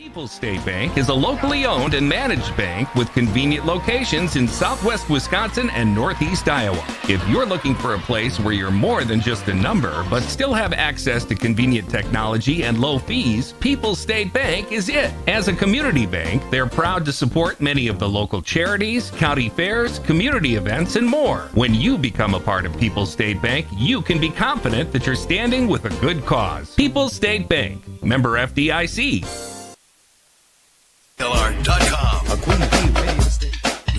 People's State Bank is a locally owned and managed bank with convenient locations in southwest Wisconsin and northeast Iowa. If you're looking for a place where you're more than just a number, but still have access to convenient technology and low fees, People's State Bank is it. As a community bank, they're proud to support many of the local charities, county fairs, community events, and more. When you become a part of People's State Bank, you can be confident that you're standing with a good cause. People's State Bank, member FDIC.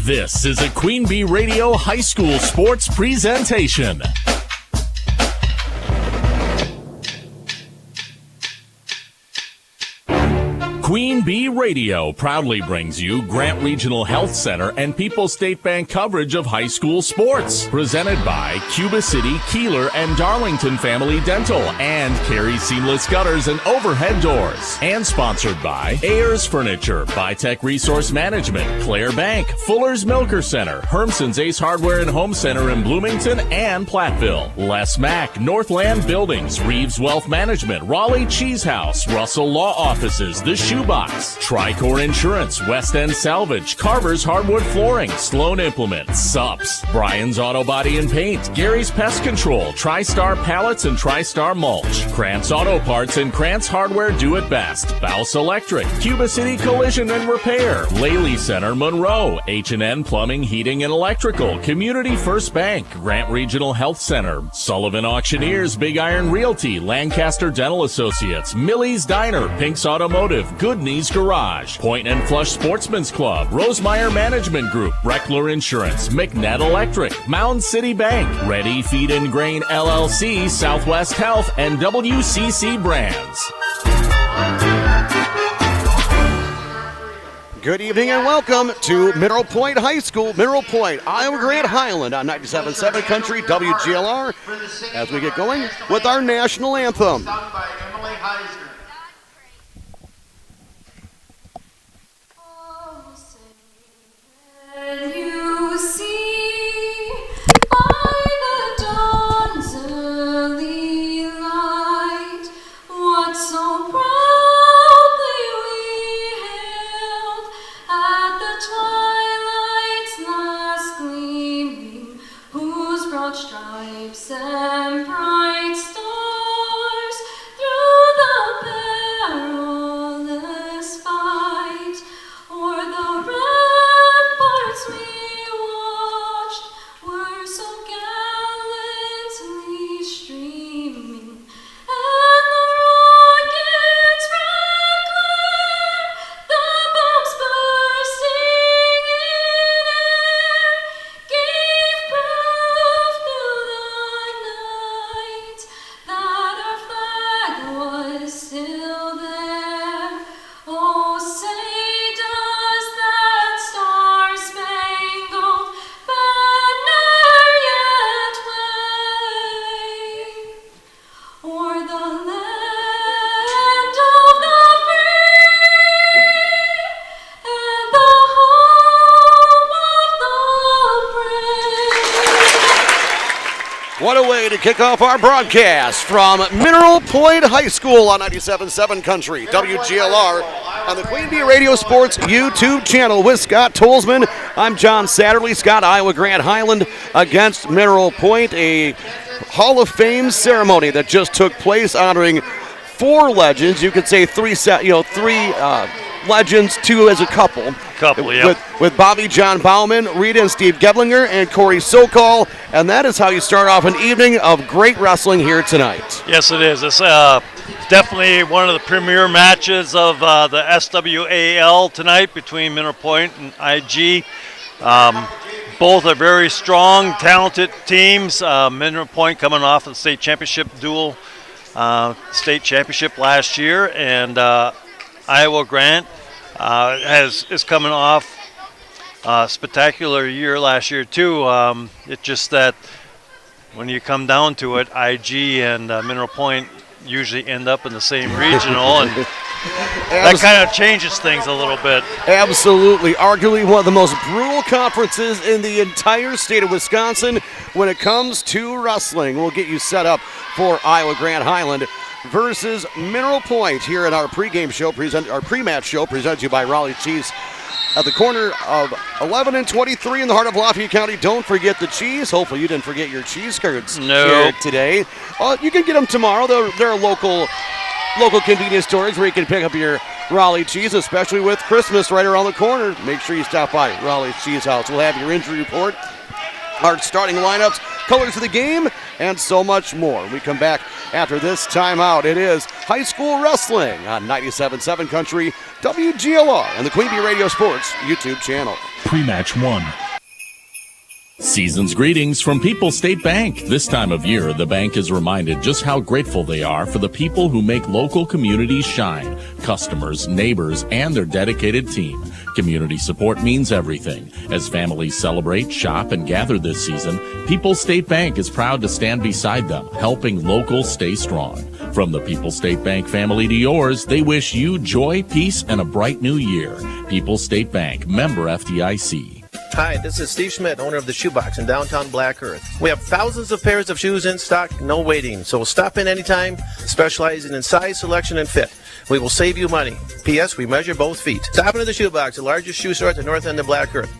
This is a Queen Bee Radio High School Sports presentation. Queen Bee Radio proudly brings you Grant Regional Health Center and People's State Bank coverage of high school sports. Presented by Cuba City, Kieler, and Darlington Family Dental and Carey Seamless Gutters and Overhead Doors. And sponsored by Ayers Furniture, Bytech Resource Management, Claire Bank, Fuller's Milker Center, Hermson's Ace Hardware and Home Center in Bloomington and Platteville, Les Mack, Northland Buildings, Reeves Wealth Management, Raleigh Cheese House, Russell Law Offices, The Shoebox, Tricor Insurance, West End Salvage, Carver's Hardwood Flooring, Sloan Implements, Sups, Brian's Auto Body and Paint, Gary's Pest Control, TriStar Pallets and TriStar Mulch, Krantz Auto Parts and Krantz Hardware Do It Best, Bouse Electric, Cuba City Collision and Repair, Laley Center Monroe, H&N Plumbing, Heating and Electrical, Community First Bank, Grant Regional Health Center, Sullivan Auctioneers, Big Iron Realty, Lancaster Dental Associates, Millie's Diner, Pink's Automotive, Good Knees Garage, Point and Flush Sportsman's Club, Rosemeyer Management Group, Breckler Insurance, McNett Electric, Mound City Bank, Ready Feed and Grain LLC, Southwest Health, and WCC Brands. Good evening and welcome to Mineral Point High School, Mineral Point, Iowa Grand Highland on 97.7 Country WGLR as we get going with our national anthem. Can you see by the dawn's early light what so proudly we hailed at the twilight's last gleaming, whose broad stripes and bright stars through the perilous fight o'er the ramparts we watched were so gallantly streaming, and the rockets red glare, the bombs bursting in air, gave proof through the night that our flag was still there. Oh, say does that star-spangled banner yet wave o'er the land of the free and the home of the brave? What a way to kick off our broadcast from Mineral Point High School on 97.7 Country WGLR on the Queen Bee Radio Sports YouTube channel with Scott Tolzman. I'm John Satterley. Scott, Iowa Grand Highland against Mineral Point, a Hall of Fame ceremony that just took place honoring four legends. You could say three legends, two as a couple. Yep. With Bobby John Bauman, Rita and Steve Geblinger, and Corey Sokol. And that is how you start off an evening of great wrestling here tonight. Yes, it is. It's definitely one of the premier matches of the SWAL tonight between Mineral Point and IG. Both are very strong, talented teams. Mineral Point coming off of the state championship dual state championship last year, and Iowa Grant is coming off a spectacular year last year too. It's just that when you come down to it, IG and Mineral Point usually end up in the same regional, and that kind of changes things a little bit. Absolutely. Arguably one of the most brutal conferences in the entire state of Wisconsin when it comes to wrestling. We'll get you set up for Iowa Grand Highland. versus Mineral Point here in our pregame show, our pre-match show presented to you by Raleigh Cheese. At the corner of 11 and 23 in the heart of Lafayette County. Don't forget the cheese. Hopefully you didn't forget your cheese curds here today. You can get them tomorrow. They're local convenience stores where you can pick up your Raleigh cheese, especially with Christmas right around the corner. Make sure you stop by Raleigh's Cheese House. We'll have your injury report, our starting lineups, colors of the game, and so much more. We come back after this timeout. It is high school wrestling on 97.7 Country, WGLR, and the Queen Bee Radio Sports YouTube channel. Pre-match 1. Season's greetings from People's State Bank. This time of year, the bank is reminded just how grateful they are for the people who make local communities shine, customers, neighbors, and their dedicated team. Community support means everything. As families celebrate, shop, and gather this season, People's State Bank is proud to stand beside them, helping locals stay strong. From the People's State Bank family to yours, they wish you joy, peace, and a bright new year. People's State Bank, member FDIC. Hi, this is Steve Schmidt, owner of the Shoebox in downtown Black Earth. We have thousands of pairs of shoes in stock, no waiting. So stop in anytime, specializing in size, selection, and fit. We will save you money. P.S. We measure both feet. Stop into the Shoebox, the largest shoe store at the north end of Black Earth.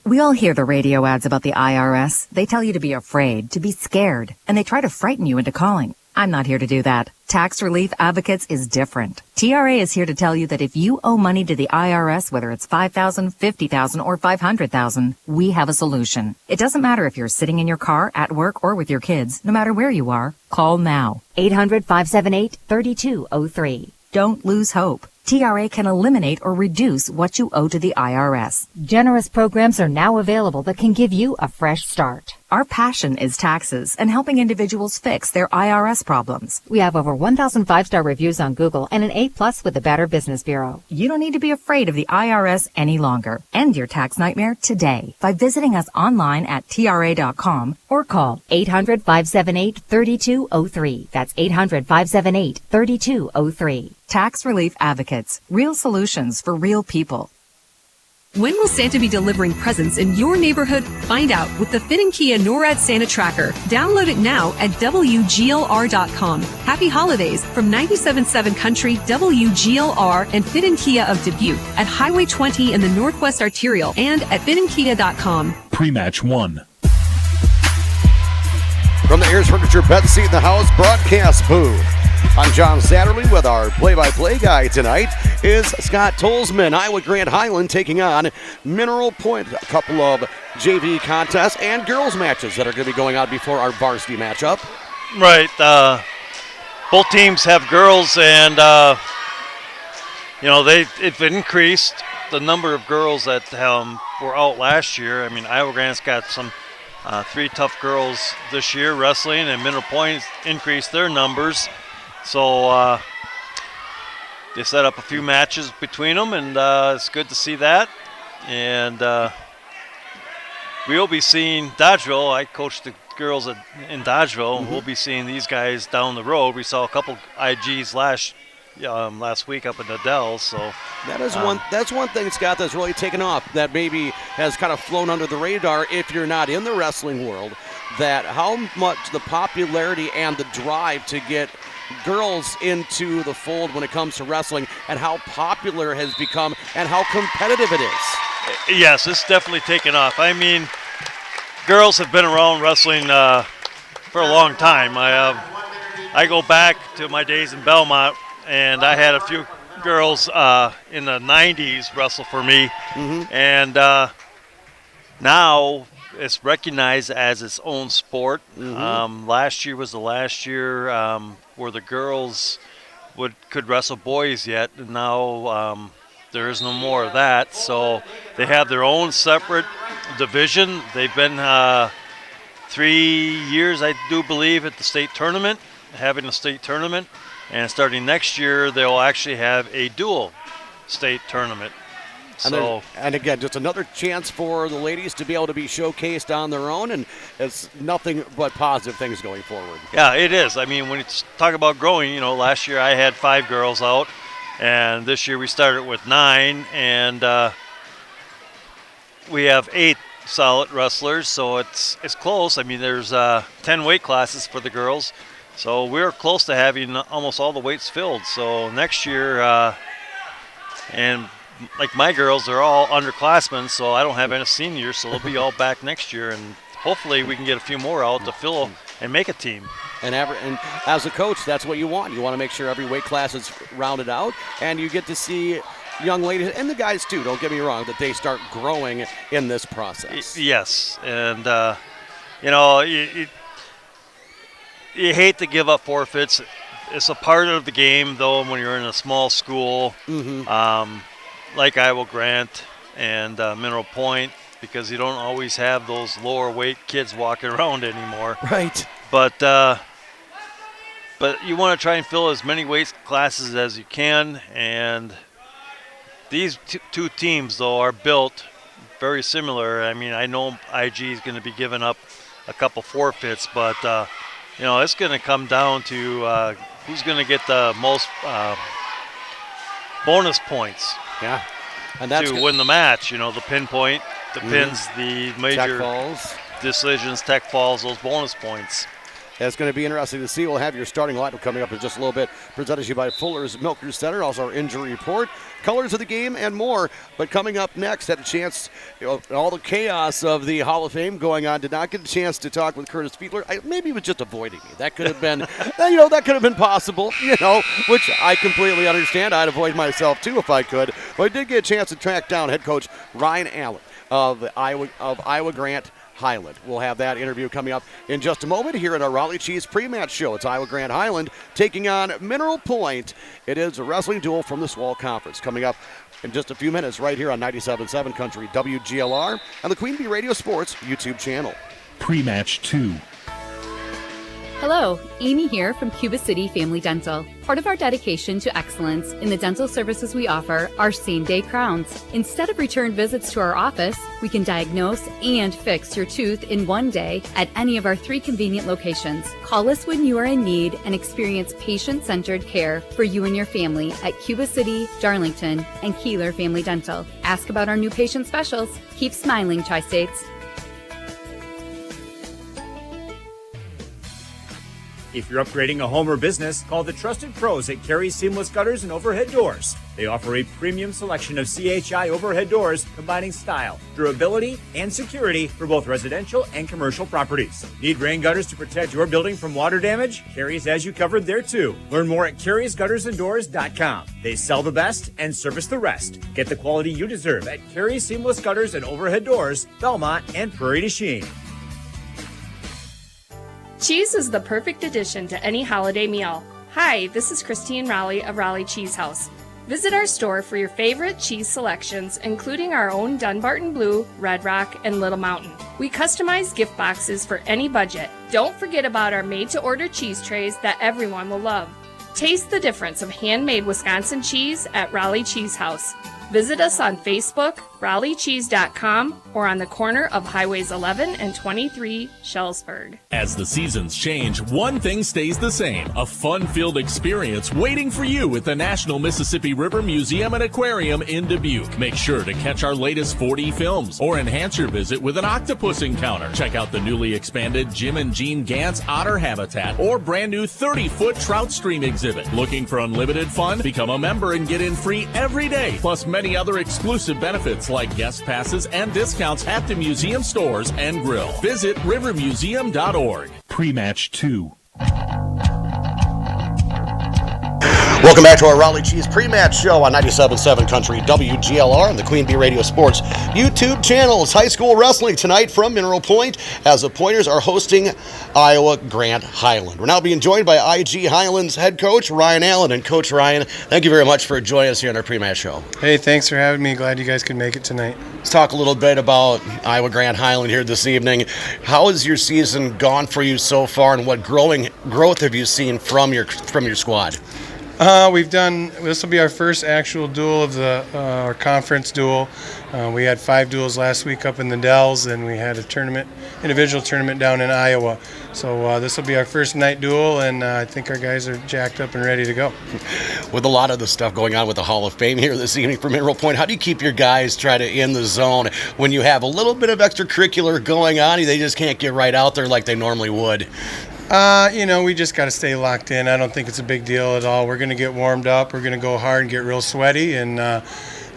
We all hear the radio ads about the IRS. They tell you to be afraid, to be scared, and they try to frighten you into calling. I'm not here to do that. Tax Relief Advocates is different. TRA is here to tell you that if you owe money to the IRS, whether it's $5,000, $50,000, or $500,000, we have a solution. It doesn't matter if you're sitting in your car, at work, or with your kids. No matter where you are, call now. 800-578-3203. Don't lose hope. TRA can eliminate or reduce what you owe to the IRS. Generous programs are now available that can give you a fresh start. Our passion is taxes and helping individuals fix their IRS problems. We have over 1,000 five-star reviews on Google and an A+ with the Better Business Bureau. You don't need to be afraid of the IRS any longer. End your tax nightmare today by visiting us online at TRA.com or call 800-578-3203. That's 800-578-3203. Tax Relief Advocates. Real solutions for real people. When will Santa be delivering presents in your neighborhood? Find out with the Finn & Kia NORAD Santa Tracker. Download it now at WGLR.com. Happy holidays from 97.7 Country, WGLR, and Finn & Kia of Dubuque at Highway 20 in the Northwest Arterial and at finnandkia.com. Pre-match 1. From the Ayers Furniture Bet Seat in the House broadcast booth, I'm John Satterley with our play-by-play guy tonight is Scott Tolzman. Iowa Grand Highland taking on Mineral Point. A couple of JV contests and girls matches that are going to be going on before our varsity matchup. Right. Both teams have girls, and they've increased the number of girls that were out last year. I mean, Iowa Grand's got some 3 tough girls this year wrestling, and Mineral Point increased their numbers. So they set up a few matches between them, and it's good to see that. And we'll be seeing Dodgeville. I coached the girls in Dodgeville. Mm-hmm. We'll be seeing these guys down the road. We saw a couple IGs last week up in the Dells. So that's one thing, Scott, that's really taken off, that maybe has kind of flown under the radar if you're not in the wrestling world, that how much the popularity and the drive to get girls into the fold when it comes to wrestling and how popular it has become and how competitive it is. Yes, it's definitely taken off. I mean, girls have been around wrestling for a long time. I go back to my days in Belmont, and I had a few girls in the 90s wrestle for me. Mm-hmm. And now it's recognized as its own sport. Mm-hmm. Last year was the last year where the girls could wrestle boys yet, and now there is no more of that. So they have their own separate division. They've been 3 years, I do believe, at the state tournament, having a state tournament. And starting next year, they'll actually have a dual state tournament. And again, just another chance for the ladies to be able to be showcased on their own, and it's nothing but positive things going forward. Yeah, it is. I mean, when you talk about growing, last year I had 5 girls out, and this year we started with 9, and we have 8 solid wrestlers, so it's close. I mean, there's 10 weight classes for the girls. So we're close to having almost all the weights filled. So next year, and like my girls, they're all underclassmen, so I don't have any seniors, so they'll be all back next year, and hopefully we can get a few more out to fill and make a team. And as a coach, that's what you want. You want to make sure every weight class is rounded out, and you get to see young ladies, and the guys too, don't get me wrong, that they start growing in this process. Yes, and you hate to give up forfeits. It's a part of the game, though, when you're in a small school like Iowa Grant and Mineral Point, because you don't always have those lower weight kids walking around anymore. Right. But you want to try and fill as many weight classes as you can, and these two teams, though, are built very similar. I mean, I know IG is going to be giving up a couple forfeits, but it's going to come down to who's going to get the most bonus points. Yeah, and that's to win the match. The pinpoint, the pins, the major tech falls, decisions, tech falls, those bonus points. It's going to be interesting to see. We'll have your starting lineup coming up in just a little bit. Presented to you by Fuller's Milker Center. Also our injury report, colors of the game, and more. But coming up next, had a chance, all the chaos of the Hall of Fame going on. Did not get a chance to talk with Curtis Fiedler. Maybe he was just avoiding me. That could have been, that could have been possible. Which I completely understand. I'd avoid myself too if I could. But I did get a chance to track down head coach Ryan Allen of Iowa Grant Highland. We'll have that interview coming up in just a moment here at our Raleigh Cheese pre-match show. It's Iowa Grant Highland taking on Mineral Point. It is a wrestling duel from the SWAL Conference coming up in just a few minutes right here on 97.7 Country WGLR and the Queen Bee Radio Sports YouTube channel. Pre-match 2. Hello, Amy here from Cuba City Family Dental. Part of our dedication to excellence in the dental services we offer are same-day crowns. Instead of return visits to our office, we can diagnose and fix your tooth in one day at any of our 3 convenient locations. Call us when you are in need and experience patient-centered care for you and your family at Cuba City, Darlington, and Kieler Family Dental. Ask about our new patient specials. Keep smiling, Tri-States. If you're upgrading a home or business, call the trusted pros at Carey Seamless Gutters and Overhead Doors. They offer a premium selection of CHI overhead doors combining style, durability, and security for both residential and commercial properties. Need rain gutters to protect your building from water damage? Carey's has you covered there too. Learn more at Carey'sGuttersandDoors.com. They sell the best and service the rest. Get the quality you deserve at Carey Seamless Gutters and Overhead Doors, Belmont, and Prairie du Chien. Cheese is the perfect addition to any holiday meal. Hi, this is Christine Raleigh of Raleigh Cheese House. Visit our store for your favorite cheese selections, including our own Dunbarton Blue, Red Rock, and Little Mountain. We customize gift boxes for any budget. Don't forget about our made-to-order cheese trays that everyone will love. Taste the difference of handmade Wisconsin cheese at Raleigh Cheese House. Visit us on Facebook, RaleighCheese.com, or on the corner of Highways 11 and 23, Shellsburg. As the seasons change, one thing stays the same. A fun-filled experience waiting for you at the National Mississippi River Museum and Aquarium in Dubuque. Make sure to catch our latest 4D films or enhance your visit with an octopus encounter. Check out the newly expanded Jim and Jean Gantz Otter Habitat or brand new 30-foot trout stream exhibit. Looking for unlimited fun? Become a member and get in free every day. Plus many other exclusive benefits like guest passes and discounts at the museum stores and grill. Visit rivermuseum.org. Pre-match 2. Welcome back to our Raleigh Cheese pre-match show on 97.7 Country WGLR and the Queen Bee Radio Sports YouTube channel. It's high school wrestling tonight from Mineral Point as the Pointers are hosting Iowa Grant Highland. We're now being joined by IG Highland's head coach, Ryan Allen. And Coach Ryan, thank you very much for joining us here on our pre-match show. Hey, thanks for having me. Glad you guys could make it tonight. Let's talk a little bit about Iowa Grant Highland here this evening. How has your season gone for you so far, and what growth have you seen from your squad? This will be our first actual duel of our conference duel. We had 5 duels last week up in the Dells, and we had a individual tournament down in Iowa. So this will be our first night duel, and I think our guys are jacked up and ready to go. With a lot of the stuff going on with the Hall of Fame here this evening for Mineral Point, how do you keep your guys in the zone when you have a little bit of extracurricular going on? They just can't get right out there like they normally would. We just got to stay locked in. I don't think it's a big deal at all. We're going to get warmed up. We're going to go hard and get real sweaty, and I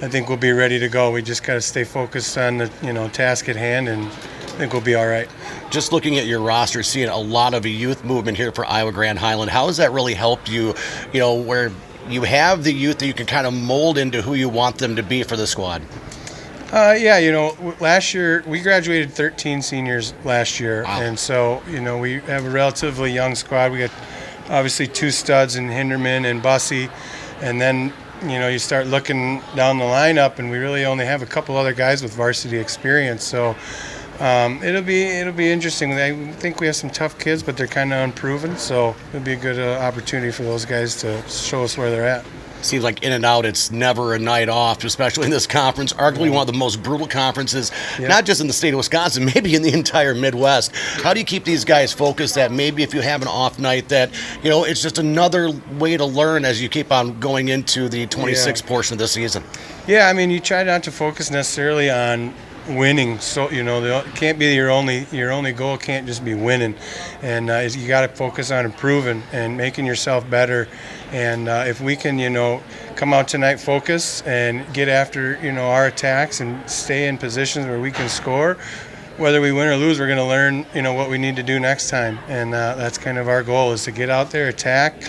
think we'll be ready to go. We just got to stay focused on the task at hand, and I think we'll be all right. Just looking at your roster, seeing a lot of a youth movement here for Iowa Grand Highland, how has that really helped you, where you have the youth that you can kind of mold into who you want them to be for the squad? Last year, we graduated 13 seniors last year. Wow. And so, we have a relatively young squad. We got obviously 2 studs in Hinderman and Bussey. And then, you start looking down the lineup, and we really only have a couple other guys with varsity experience. So it'll be interesting. I think we have some tough kids, but they're kind of unproven. So it'll be a good opportunity for those guys to show us where they're at. Seems like in and out, it's never a night off, especially in this conference, arguably one of the most brutal conferences, not just in the state of Wisconsin, maybe in the entire Midwest. How do you keep these guys focused that maybe if you have an off night that, it's just another way to learn as you keep on going into the 26th portion of the season? Yeah, you try not to focus necessarily on winning, so it can't be your only goal. Can't just be winning, and you got to focus on improving and making yourself better. And if we can come out tonight focused and get after our attacks and stay in positions where we can score, whether we win or lose, we're going to learn what we need to do next time. And that's kind of our goal, is to get out there, attack,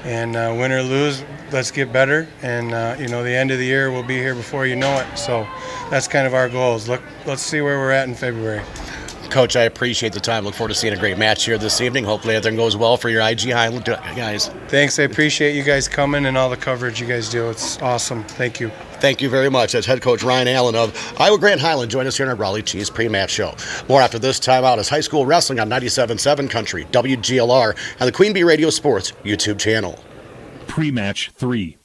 and win or lose, let's get better. And the end of the year will be here before you know it. So that's kind of our goals. Let's see where we're at in February. Coach, I appreciate the time. Look forward to seeing a great match here this evening. Hopefully everything goes well for your IG Highland guys. Thanks. I appreciate you guys coming and all the coverage you guys do. It's awesome. Thank you. Thank you very much. That's head coach Ryan Allen of Iowa Grand Highland. Join us here in our Raleigh Cheese pre-match show. More after this timeout is high school wrestling on 97.7 Country, WGLR, and the Queen Bee Radio Sports YouTube channel. Pre-match 3.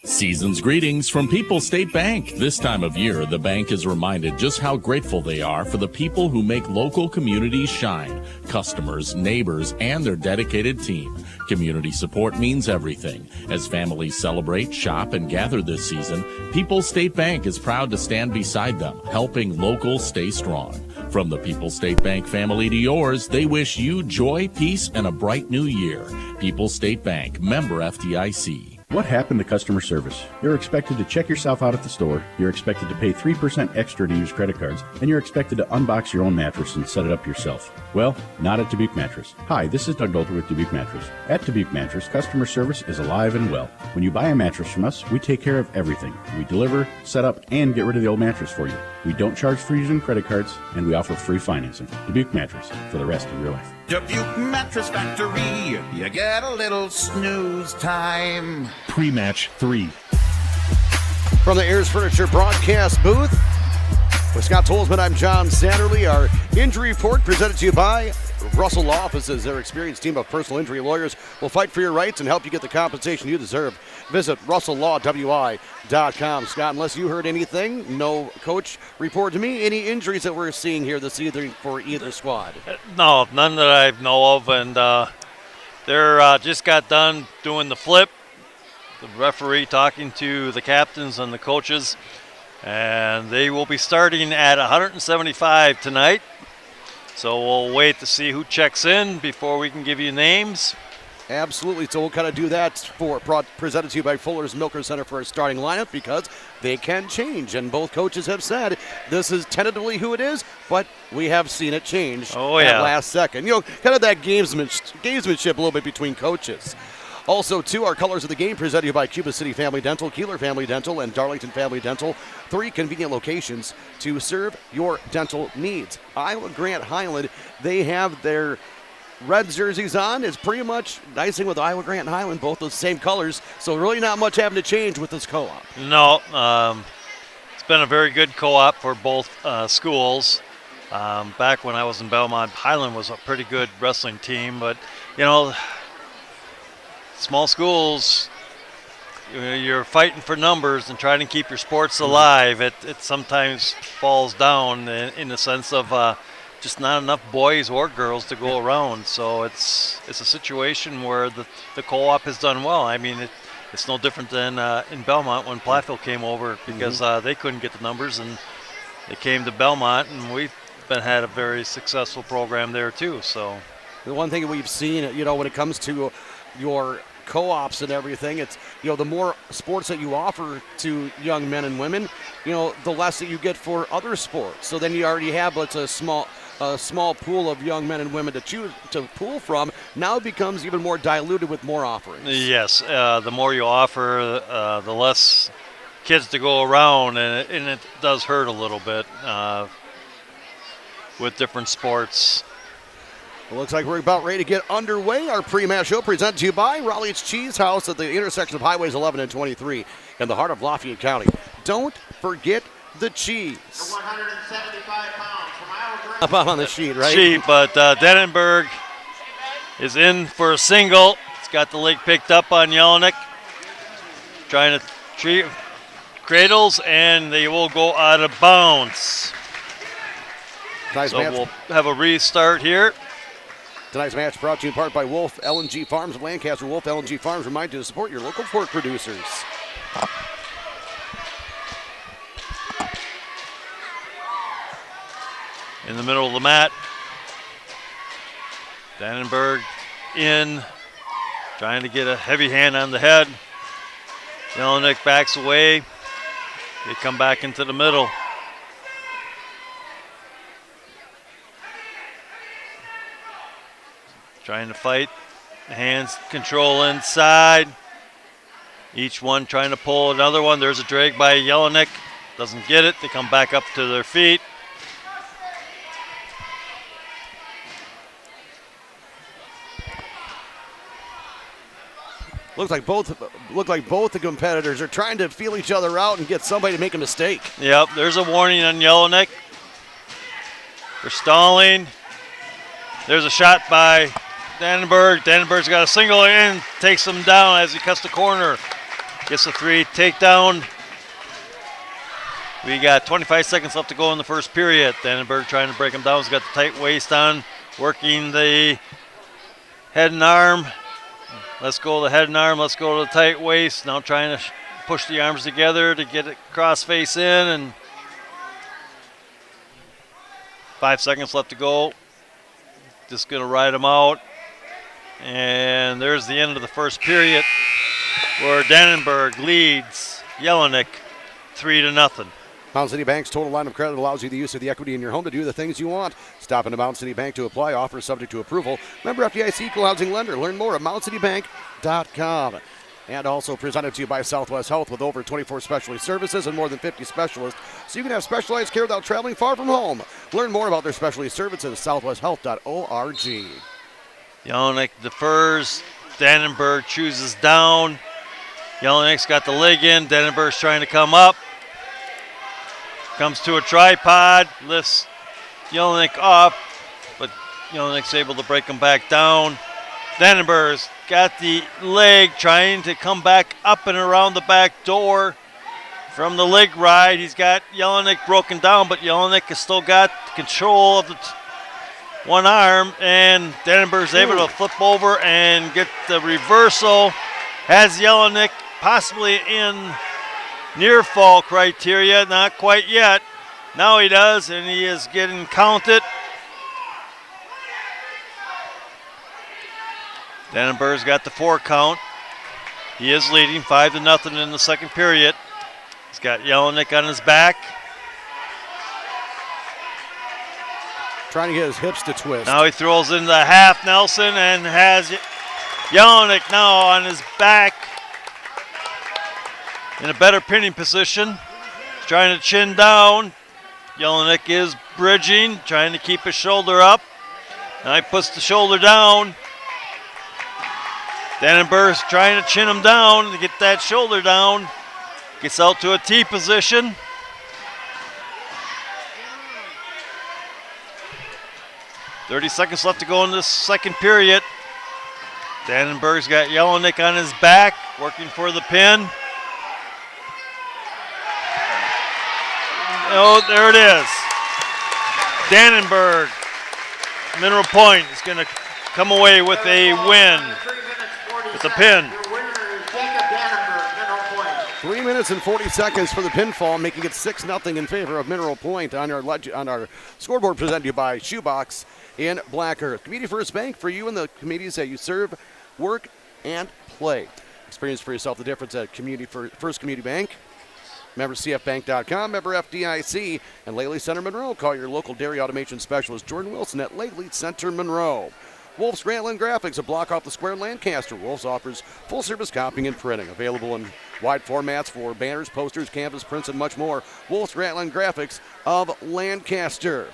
Season's greetings from People's State Bank. This time of year, the bank is reminded just how grateful they are for the people who make local communities shine. Customers, neighbors, and their dedicated team. Community support means everything. As families celebrate, shop, and gather this season, People's State Bank is proud to stand beside them, helping locals stay strong. From the People's State Bank family to yours, they wish you joy, peace, and a bright new year. People's State Bank, member FDIC. What happened to customer service? You're expected to check yourself out at the store, you're expected to pay 3% extra to use credit cards, and you're expected to unbox your own mattress and set it up yourself. Well, not at Dubuque Mattress. Hi, this is Doug Dolter with Dubuque Mattress. At Dubuque Mattress, customer service is alive and well. When you buy a mattress from us, we take care of everything. We deliver, set up, and get rid of the old mattress for you. We don't charge for using credit cards, and we offer free financing. Dubuque Mattress, for the rest of your life. Dubuque Mattress Factory, you get a little snooze time. Pre-match 3. From the Ayers Furniture broadcast booth, with Scott Tolzman, I'm John Satterley. Our injury report presented to you by Russell Law Offices. Their experienced team of personal injury lawyers will fight for your rights and help you get the compensation you deserve. Visit RussellLawWI.com. Scott, unless you heard anything, no coach report to me any injuries that we're seeing here this evening for either squad. No, none that I know of, and they're just got done doing the flip. The referee talking to the captains and the coaches, and they will be starting at 175 tonight. So we'll wait to see who checks in before we can give you names. Absolutely. So we'll kind of do that for presented to you by Fuller's Milker Center for a starting lineup, because they can change. And both coaches have said this is tentatively who it is, but we have seen it change at last second. Kind of that gamesmanship a little bit between coaches. Also, too, our colors of the game presented to you by Cuba City Family Dental, Kieler Family Dental, and Darlington Family Dental. 3 convenient locations to serve your dental needs. Iowa Grand Highland, they have their red jerseys on. It's pretty much nicing with Iowa Grand Highland, both those same colors. So really not much having to change with this co-op. No, it's been a very good co-op for both schools. Back when I was in Belmont, Highland was a pretty good wrestling team, but small schools, you're fighting for numbers and trying to keep your sports alive. It sometimes falls down in the sense of just not enough boys or girls to go around. So it's a situation where the co-op has done well. I mean, it's no different than in Belmont when Platteville came over, because they couldn't get the numbers, and they came to Belmont, and we've had a very successful program there too. So The one thing we've seen, when it comes to your co-ops and everything, it's, the more sports that you offer to young men and women, the less that you get for other sports. So then you already have, a small pool of young men and women to choose to pull from. Now it becomes even more diluted with more offerings. Yes, the more you offer, the less kids to go around, and it does hurt a little bit with different sports. It looks like we're about ready to get underway. Our pre-match show presented to you by Raleigh's Cheese House at the intersection of Highways 11 and 23 in the heart of Lafayette County. Don't forget the cheese. 175 pounds from Iowa. Up on the sheet, right? But Dennenberg is in for a single. It's got the leg picked up on Jelinek. Trying to treat cradles, and they will go out of bounds. Nice so match. We'll have a restart here. Tonight's match brought to you in part by Wolf LNG Farms of Lancaster. Wolf LNG Farms remind you to support your local pork producers. In the middle of the mat. Dannenberg in, trying to get a heavy hand on the head. Jelinek backs away. They come back into the middle. Trying to fight. Hands control inside. Each one trying to pull another one. There's a drag by Jelinek. Doesn't get it. They come back up to their feet. Look like both the competitors are trying to feel each other out and get somebody to make a mistake. Yep, there's a warning on Jelinek. They're stalling. There's a shot by Dannenberg. Dannenberg's got a single in, takes him down as he cuts the corner. Gets a 3 takedown. We got 25 seconds left to go in the first period. Dannenberg trying to break him down. He's got the tight waist on, working the head and arm. Let's go to the head and arm. Let's go to the tight waist. Now trying to push the arms together to get it cross face in. And 5 seconds left to go. Just going to ride him out. And there's the end of the first period where Dannenberg leads Jelinek 3-0. Mountain City Bank's total line of credit allows you the use of the equity in your home to do the things you want. Stop into Mountain City Bank to apply. Offer subject to approval. Member FDIC equal housing lender. Learn more at mountaincitybank.com. And also presented to you by Southwest Health with over 24 specialty services and more than 50 specialists. So you can have specialized care without traveling far from home. Learn more about their specialty services at southwesthealth.org. Jelinek defers. Dannenberg chooses down. Jelinek's got the leg in. Dannenberg's trying to come up. Comes to a tripod. Lifts Jelinek up. But Jelinek's able to break him back down. Dannenberg's got the leg trying to come back up and around the back door from the leg ride. He's got Jelinek broken down, but Jelinek has still got control of the one arm, and Dannenberg's able to flip over and get the reversal. Has Jelinek possibly in near fall criteria? Not quite yet. Now he does, and he is getting counted. Dannenberg's got the 4 count. He is leading 5-0 in the second period. He's got Jelinek on his back. Trying to get his hips to twist. Now he throws in the half Nelson and has Jelinek now on his back in a better pinning position. He's trying to chin down. Jelinek is bridging, trying to keep his shoulder up. Now he puts the shoulder down. Dannenberg's trying to chin him down to get that shoulder down. Gets out to a T position. .30 seconds left to go in this second period. Dannenberg's got Jelinek on his back, working for the pin. Oh, there it is. Dannenberg, Mineral Point, is going to come away with a win with the pin. 3 minutes and 40 seconds for the pinfall, making it 6-0 in favor of Mineral Point on our scoreboard, presented to you by Shoebox in Black Earth. Community First Bank, for you and the communities that you serve, work, and play. Experience for yourself the difference at First Community Bank. Member CFBank.com, member FDIC, and Laley Center Monroe. Call your local dairy automation specialist, Jordan Wilson, at Laley Center Monroe. Wolf's Grantland Graphics, a block off the square in Lancaster. Wolf's offers full-service copying and printing. Available in wide formats for banners, posters, canvas, prints, and much more. Wolf's Grantland Graphics of Lancaster.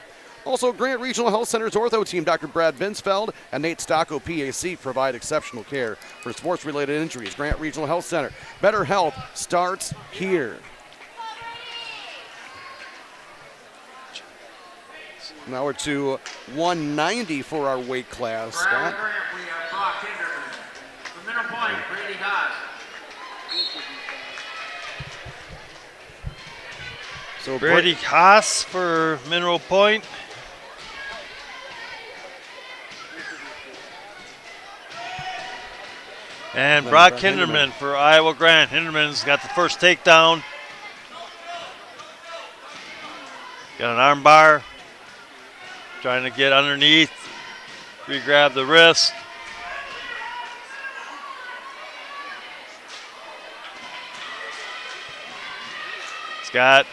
Also, Grant Regional Health Center's ortho team, Dr. Brad Binsfeld and Nate Stocco, PAC, provide exceptional care for sports-related injuries. Grant Regional Health Center. Better health starts here. Now we're to 190 for our weight class. Scott. We have Brock Kinderman. From Mineral Point, Brady Haas. So Brady Haas for Mineral Point. And Brock Hinderman for Iowa Grant. Hinderman's got the first takedown. Got an arm bar. Trying to get underneath, re-grab the wrist. He's got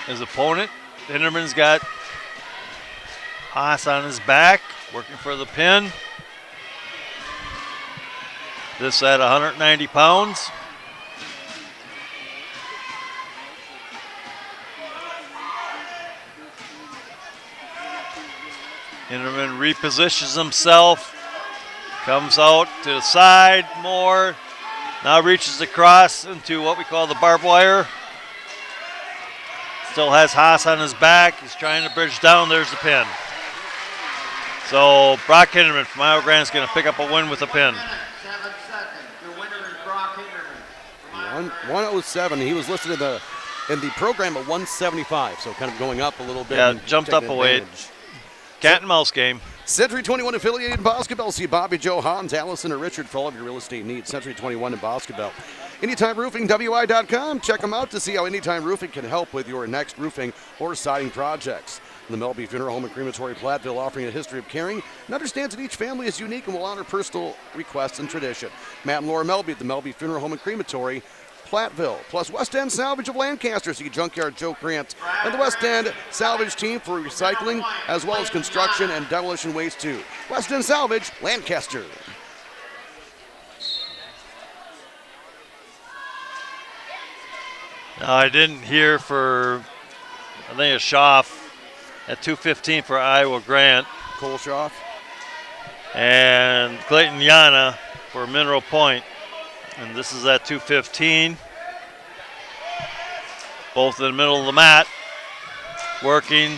his opponent. Hinderman's got Haas on his back, working for the pin. This at 190 pounds. Hinderman repositions himself, comes out to the side more, now reaches across into what we call the barbed wire. Still has Haas on his back. He's trying to bridge down. There's the pin. So Brock Hinderman from Iowa Grant is going to pick up a win with a pin. 7 seconds. The winner is Brock Hinderman. 107. He was listed in the program at 175, so kind of going up a little bit. Yeah, jumped up a weight. Cat and mouse game. Century 21 affiliated in basketball. See Bobby, Joe, Hans, Allison, or Richard for all of your real estate needs. Century 21 in basketball. Anytime Roofing, WI.com. Check them out to see how Anytime Roofing can help with your next roofing or siding projects. The Melby Funeral Home and Crematory Platteville, offering a history of caring and understands that each family is unique and will honor personal requests and tradition. Matt and Laura Melby at the Melby Funeral Home and Crematory Platteville, plus West End Salvage of Lancaster. See Junkyard Joe Grant and the West End Salvage team for recycling as well as construction and demolition waste too. West End Salvage, Lancaster. Now I didn't hear for, I think it's Schaff at 2:15 for Iowa Grant. Cole Schaff. And Clayton Yana for Mineral Point. And this is at 2:15. Both in the middle of the mat, working.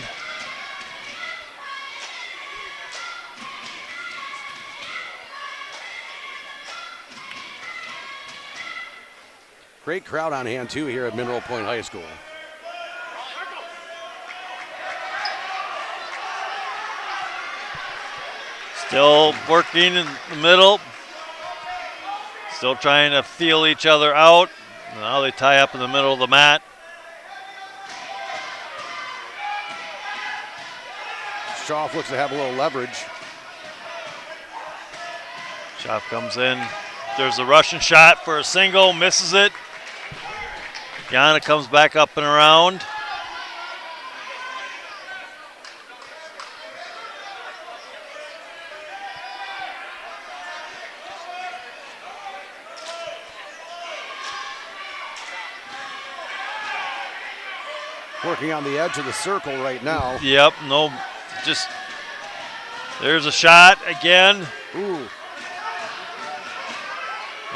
Great crowd on hand too here at Mineral Point High School. Still working in the middle. Still trying to feel each other out. Now they tie up in the middle of the mat. Schaff looks to have a little leverage. Schaff comes in. There's a Russian shot for a single, misses it. Yana comes back up and around. Working on the edge of the circle right now. Yep, no, just, there's a shot again. Ooh.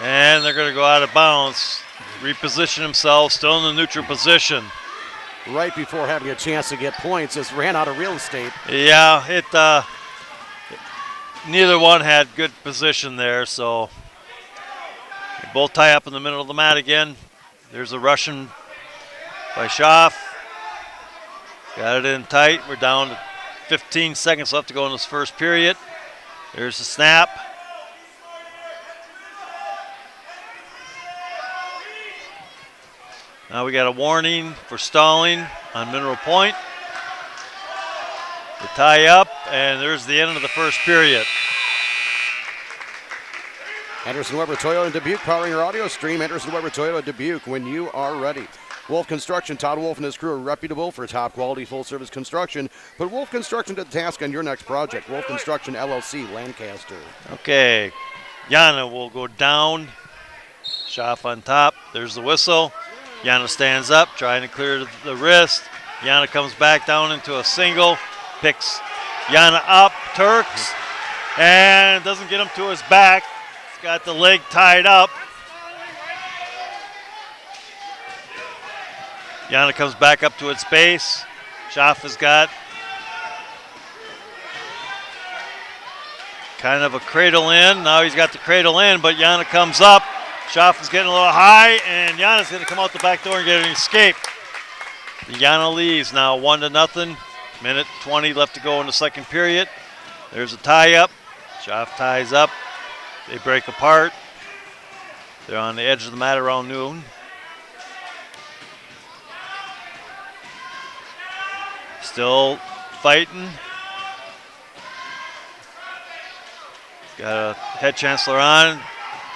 And they're going to go out of bounds. Reposition himself, still in the neutral position. Right before having a chance to get points, just ran out of real estate. Yeah, neither one had good position there, so they both tie up in the middle of the mat again. There's a Russian by Schaff. Got it in tight. We're down to 15 seconds left to go in this first period. There's the snap. Now we got a warning for stalling on Mineral Point. The tie up, and there's the end of the first period. Anderson Weber Toyota Dubuque powering your audio stream. Anderson Weber Toyota Dubuque, when you are ready. Wolf Construction, Todd Wolf and his crew are reputable for top quality full-service construction. Put Wolf Construction to the task on your next project. Wolf Construction, LLC, Lancaster. Okay, Yana will go down. Schaff on top. There's the whistle. Yana stands up, trying to clear the wrist. Yana comes back down into a single. Picks Yana up, Turks, and doesn't get him to his back. He's got the leg tied up. Yana comes back up to its base. Schaff has got kind of a cradle in. Now he's got the cradle in, but Yana comes up. Schaff is getting a little high, and Yana's going to come out the back door and get an escape. Yana leads now 1-0. Minute 20 left to go in the second period. There's a tie-up. Schaff ties up. They break apart. They're on the edge of the mat around noon. Still fighting. Got a head chancellor on.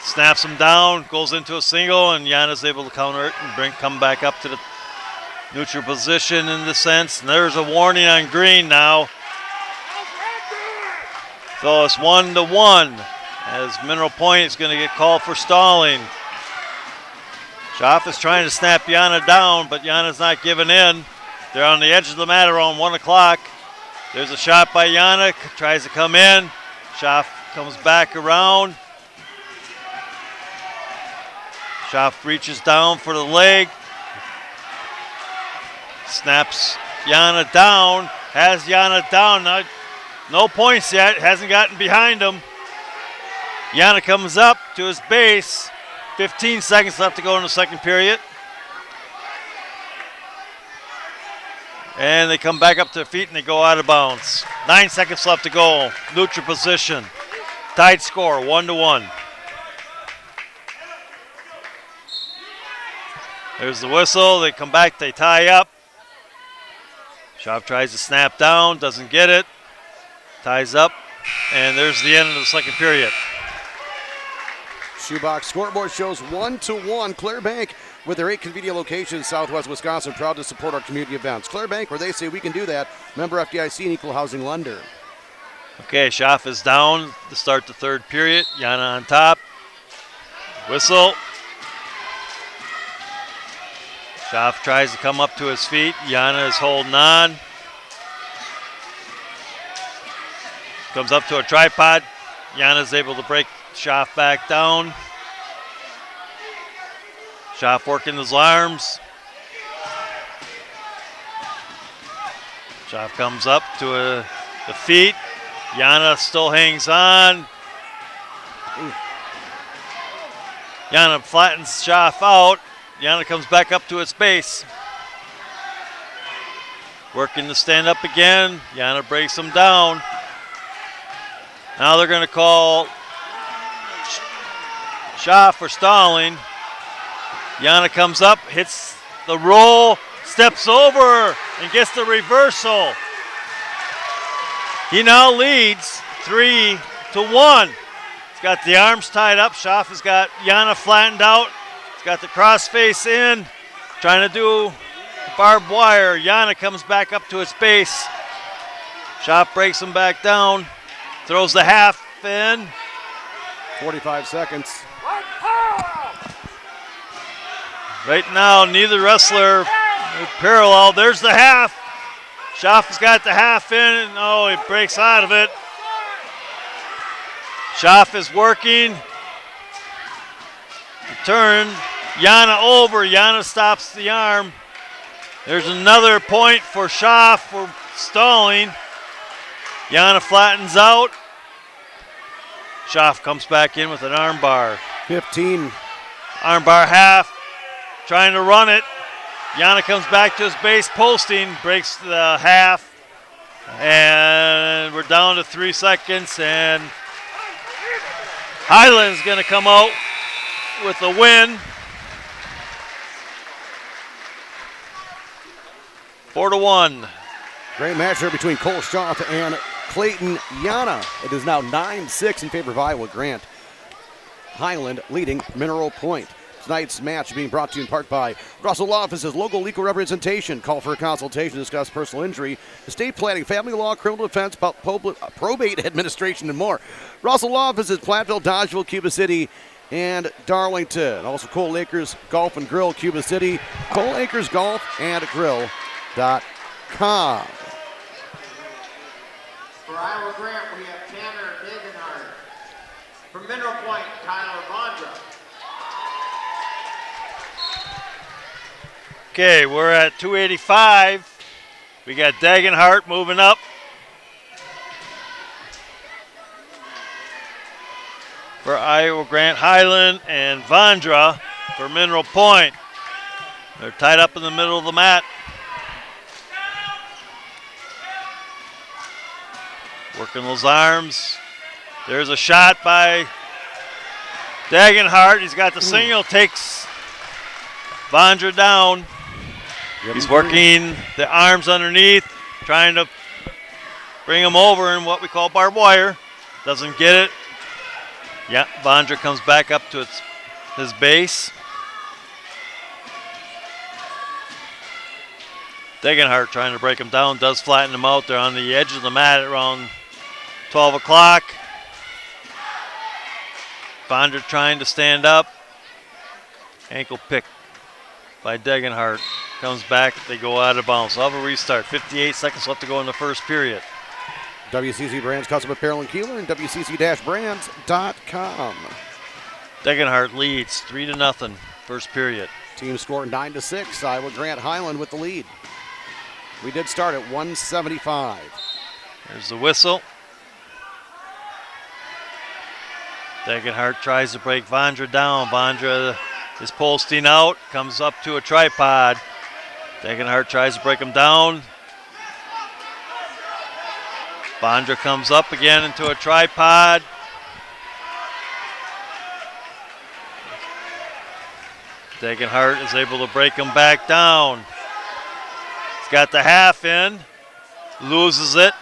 Snaps him down. Goes into a single, and Yana's able to counter it and come back up to the neutral position in the sense. And there's a warning on green now. So it's 1-1 as Mineral Point is going to get called for stalling. Schaff is trying to snap Yana down, but Yana's not giving in. They're on the edge of the mat around 1 o'clock. There's a shot by Yana, tries to come in. Schaff comes back around. Schaff reaches down for the leg. Snaps Yana down. Has Yana down. No points yet. Hasn't gotten behind him. Yana comes up to his base. 15 seconds left to go in the second period. And they come back up to their feet and they go out of bounds. 9 seconds left to go. Neutral position. Tied score, 1-1. There's the whistle. They come back, they tie up. Schaff tries to snap down, doesn't get it. Ties up, and there's the end of the second period. Shoebox scoreboard shows 1-1. Clear Bank, with their 8 convenient locations in Southwest Wisconsin, proud to support our community events. Clear Bank, where they say we can do that. Member FDIC and equal housing lender. Okay, Schaff is down to start the third period. Yana on top. Whistle. Schaff tries to come up to his feet. Yana is holding on. Comes up to a tripod. Yana's able to break Schaff back down. Schaff working his arms. Schaff comes up to the feet. Yana still hangs on. Yana flattens Schaff out. Yana comes back up to its base. Working to stand up again. Yana breaks him down. Now they're going to call Schaff for stalling. Yana comes up, hits the roll, steps over, and gets the reversal. He now leads 3-1. He's got the arms tied up. Schaff has got Yana flattened out. He's got the cross face in, trying to do barbed wire. Yana comes back up to its base. Schaff breaks him back down, throws the half in. 45 seconds. Right now, neither wrestler parallel. There's the half. Schaff has got the half in. Oh, he breaks out of it. Schaff is working. Turn. Yana over. Yana stops the arm. There's another point for Schaff for stalling. Yana flattens out. Schaff comes back in with an arm bar. 15. Arm bar half. Trying to run it. Yana comes back to his base posting. Breaks the half. And we're down to 3 seconds. And Highland's going to come out with the win. 4-1. Great match there between Cole Schaff and Clayton Yana. It is now 9-6 in favor of Iowa Grant. Highland leading Mineral Point. Tonight's match being brought to you in part by Russell Law Office's local legal representation. Call for a consultation to discuss personal injury, estate planning, family law, criminal defense, probate administration, and more. Russell Law Office is Platteville, Dodgeville, Cuba City, and Darlington. Also Cole Acres Golf and Grill, Cuba City. Cole Acres Golf and Grill.com. For Iowa Grant, we have Tanner Dagenhart. From Mineral Point, Tyler Vondra. Okay, we're at 285. We got Dagenhart moving up. For Iowa Grant, Highland and Vondra for Mineral Point. They're tied up in the middle of the mat. Working those arms. There's a shot by Dagenhart. He's got the single, takes Vondra down. He's working the arms underneath, trying to bring him over in what we call barbed wire. Doesn't get it. Yeah, Vondra comes back up to his base. Dagenhart trying to break him down, does flatten him out. They're on the edge of the mat at around 12 o'clock. Vondra trying to stand up. Ankle pick by Dagenhart. Comes back, they go out of bounds. So I'll have a restart. 58 seconds left to go in the first period. WCC Brands Custom Apparel and Kieler and WCC-Brands.com. Dagenhart leads 3-0, first period. Team score 9-6. Iowa Grant Highland with the lead. We did start at 175. There's the whistle. Dagenhart tries to break Vondra down. Vondra is posting out, comes up to a tripod. Dagenhart tries to break him down. Vondra comes up again into a tripod. Dagenhart is able to break him back down. He's got the half in, loses it.